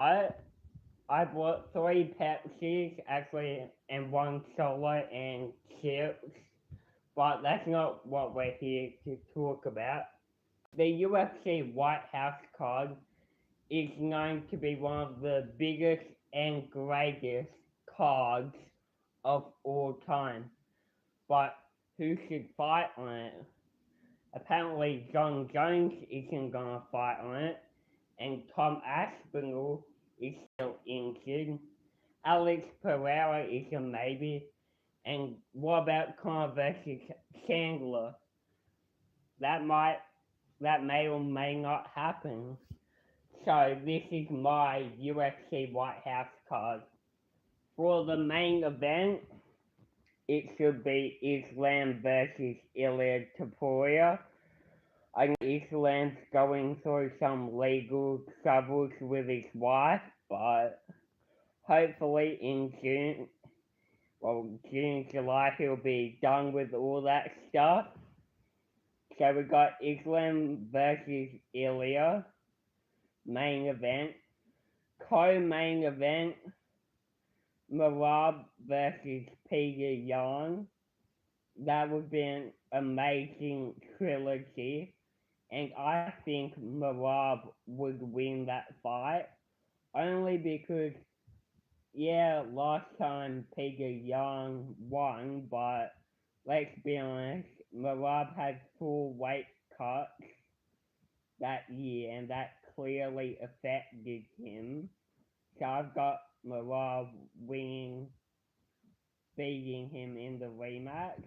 I I bought three Pepsis actually and one soda and chips, but that's not what we're here to talk about. The UFC White House card is known to be one of the biggest and greatest cards of all time. But who should fight on it? Apparently, John Jones isn't gonna fight on it, and Tom Aspinall is still injured. Alex Pereira is a maybe, and what about Conor versus Chandler? That might, that may or may not happen. So this is my UFC White House card. For the main event, it should be Islam versus Ilya Taporia. I know Islam's going through some legal troubles with his wife, but hopefully in June, July, he'll be done with all that stuff. So we got Islam versus Ilya, main event. Co-main event, Marab versus Peter Yan. That would be an amazing trilogy, and I think Marab would win that fight only because, yeah, last time Peter Yan won, but let's be honest, Marab had full weight cuts that year, and that clearly affected him. So I've got Marab winning, beating him in the rematch.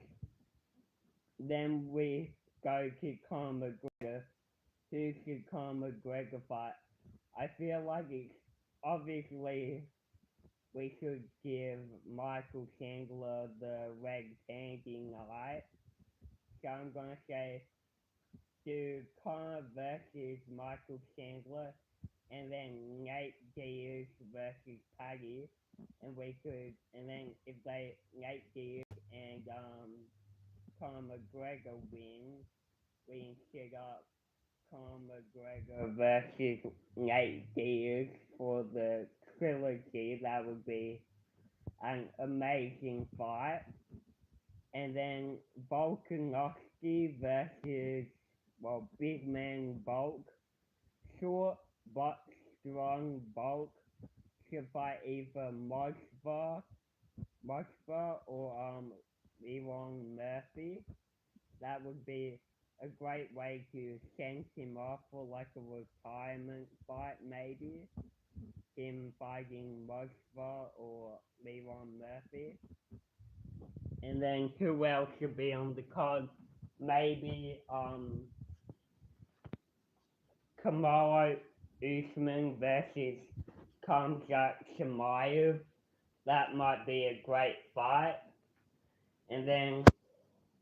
Then we go to Conor McGregor. Who should Conor McGregor fight? I feel like it's obviously we should give Michael Chandler the red painting light. So I'm gonna say do Conor versus Michael Chandler, and then Nate Diaz versus Paddy, and we could, and then if they Nate Diaz and Conor McGregor win, we can set up Conor McGregor versus Nate Diaz for the trilogy. That would be an amazing fight. And then Volkanovski versus, well, big man Volk. Short but strong Volk should fight either Moskva or Elon Murphy. That would be a great way to send him off for like a retirement fight, maybe. Him fighting Moskva or Elon Murphy. And then who else should be on the card? Maybe Kamaru Usman versus Khamzat Chimaev. That might be a great fight. And then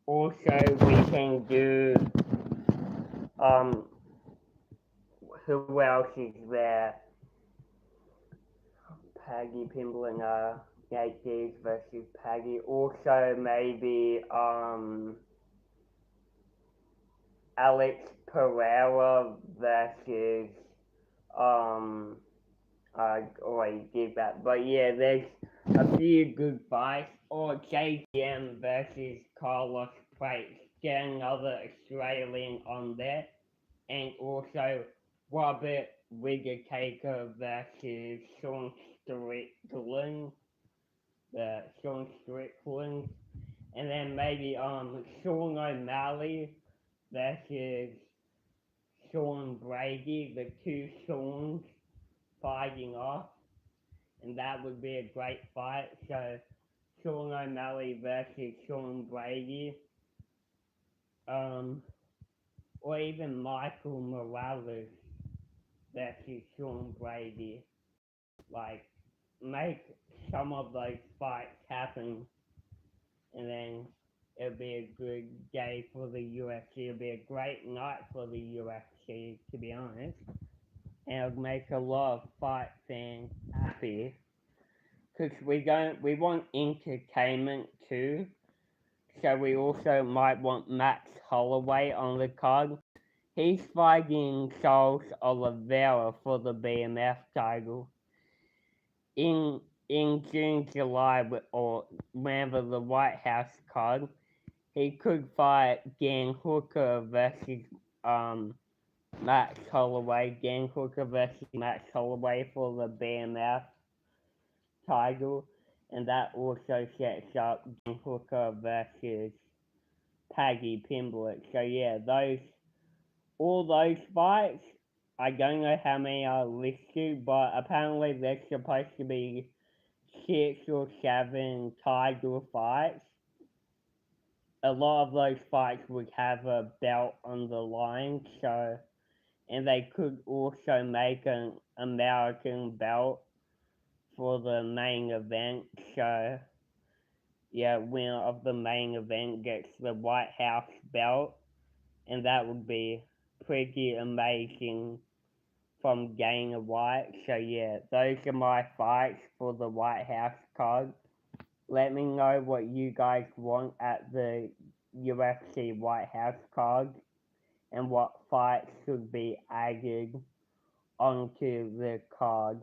also we can do um who else is there? Paggy Pimblin, Nate Diaz versus Paggy. Also maybe Alex Pereira versus um I already did that. But yeah, there's a few good fights. Or JDM versus Carlos Prates. Get another Australian on there. And also Robert Whittaker versus Sean Strickland. And then maybe Sean O'Malley versus Sean Brady, the two Seans fighting off, and that would be a great fight. So Sean O'Malley versus Sean Brady, um, or even Michael Morales versus Sean Brady. Like, make some of those fights happen, and then it'll be a good day for the UFC. It'll be a great night for the UFC, to be honest, and it'll make a lot of fight fans happy. Because we want entertainment too. So we also might want Max Holloway on the card. He's fighting Charles Oliveira for the BMF title. in June, July, or whenever the White House card, he could fight Dan Hooker versus um Max Holloway. Dan Hooker versus Max Holloway for the BMF title, and that also sets up Dan Hooker versus Paddy Pimblett. So yeah, those all those fights. I don't know how many are listed, but apparently there's supposed to be 6 or 7 title fights. A lot of those fights would have a belt on the line, so and they could also make an American belt for the main event. So yeah, winner of the main event gets the White House belt, and that would be pretty amazing from Dana White. So yeah, those are my fights for the White House card. Let me know what you guys want at the UFC White House card and what fights should be added onto the card.